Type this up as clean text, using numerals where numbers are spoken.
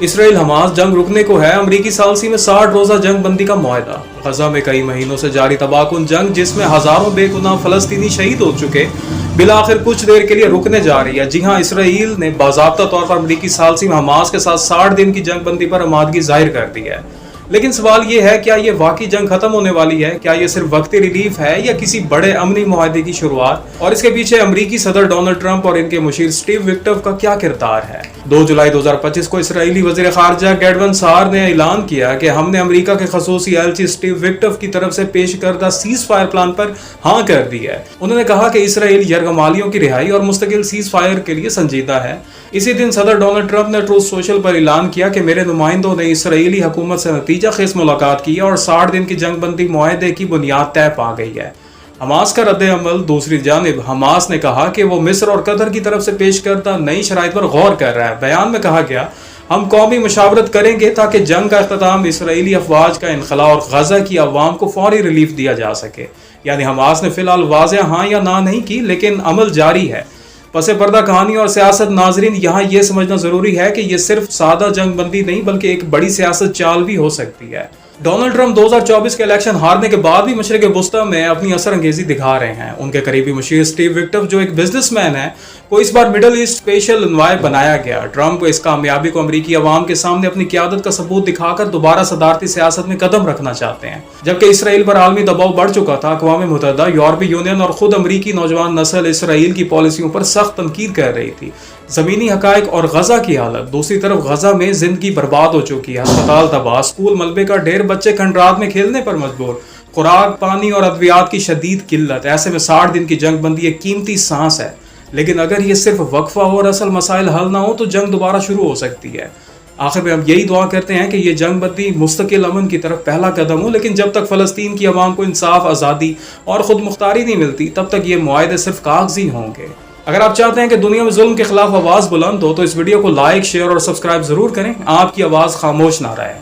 اسرائیل Hamas جنگ رکنے کو ہے امریکی ثالثی میں 60 روزہ جنگ بندی کا معاہدہ۔ غزہ میں کئی مہینوں سے جاری تباہ کن جنگ جس میں ہزاروں بے گناہ فلسطینی شہید ہو چکے بالآخر کچھ دیر کے لیے رکنے جا رہی ہے۔ جی ہاں، اسرائیل نے باضابطہ طور پر امریکی ثالثی میں حماس کے ساتھ 60 دن کی جنگ بندی پر آمادگی ظاہر کر دی ہے۔ لیکن سوال یہ ہے، کیا یہ واقعی جنگ ختم ہونے والی ہے؟ کیا یہ صرف وقتی ریلیف ہے یا کسی بڑے امنی معاہدے کی شروعات؟ اور اس کے پیچھے امریکی صدر ڈونلڈ ٹرمپ اور ان کے مشیر اسٹیو وکٹف کا کیا کردار ہے؟ 2 جولائی 2025 کو اسرائیلی وزیر خارجہ گیڈون سار نے اعلان کیا کہ ہم نے امریکہ کے خصوصی ایلچی اسٹیو وکٹف کی طرف سے پیش کردہ سیز فائر پلان پر ہاں کر دی ہے۔ انہوں نے کہا کہ اسرائیل یرغمالیوں کی رہائی اور مستقل سیز فائر کے لیے سنجیدہ ہے۔ اسی دن صدر ڈونلڈ ٹرمپ نے ٹروتھ سوشل پر اعلان کیا کہ میرے نمائندوں نے اسرائیلی حکومت سے نتیجہ خیز ملاقات کی اور 60 دن کی جنگ بندی معاہدے کی بنیاد طے پا گئی ہے۔ حماس کا رد عمل۔ دوسری جانب حماس نے کہا کہ وہ مصر اور قطر کی طرف سے پیش کردہ نئی شرائط پر غور کر رہا ہے۔ بیان میں کہا گیا، ہم قومی مشاورت کریں گے تاکہ جنگ کا اختتام، اسرائیلی افواج کا انخلاء اور غزہ کی عوام کو فوری ریلیف دیا جا سکے۔ یعنی حماس نے فی الحال واضح ہاں یا نہ نہیں کی، لیکن عمل جاری ہے۔ پس پردہ کہانی اور سیاست۔ ناظرین، یہاں یہ سمجھنا ضروری ہے کہ یہ صرف سادہ جنگ بندی نہیں بلکہ ایک بڑی سیاست چال بھی ہو سکتی ہے۔ ڈونلڈ ٹرمپ 2024 کے الیکشن ہارنے کے بعد بھی مشرق وسطی میں اپنی اثر انگیزی دکھا رہے ہیں۔ ان کے قریبی مشیر اسٹیو وکٹف، جو ایک بزنس مین ہے، کو اس بار مڈل ایسٹ اسپیشل انوائے بنایا گیا۔ ٹرمپ اس کامیابی کو امریکی عوام کے سامنے اپنی قیادت کا ثبوت دکھا کر دوبارہ صدارتی سیاست میں قدم رکھنا چاہتے ہیں۔ جبکہ اسرائیل پر عالمی دباؤ بڑھ چکا تھا، اقوام متحدہ، یورپی یونین اور خود امریکی نوجوان نسل اسرائیل کی پالیسیوں پر سخت تنقید کر رہی تھی۔ زمینی حقائق اور غزہ کی حالت۔ دوسری طرف غزہ میں زندگی برباد ہو چکی ہے، ہسپتال تباہ، اسکول ملبے کا ڈھیر، بچے کھنڈرات میں کھیلنے پر مجبور، خوراک، پانی اور ادویات کی شدید قلت۔ ایسے میں 60 دن کی جنگ بندی ایک قیمتی سانس ہے، لیکن اگر یہ صرف وقفہ ہو اور اصل مسائل حل نہ ہو تو جنگ دوبارہ شروع ہو سکتی ہے۔ آخر میں ہم یہی دعا کرتے ہیں کہ یہ جنگ بندی مستقل امن کی طرف پہلا قدم ہو، لیکن جب تک فلسطین کی عوام کو انصاف، آزادی اور خود مختاری نہیں ملتی، تب تک یہ معاہدے صرف کاغذی ہوں گے۔ اگر آپ چاہتے ہیں کہ دنیا میں ظلم کے خلاف آواز بلند ہو تو اس ویڈیو کو لائک، شیئر اور سبسکرائب ضرور کریں۔ آپ کی آواز خاموش نہ رہے۔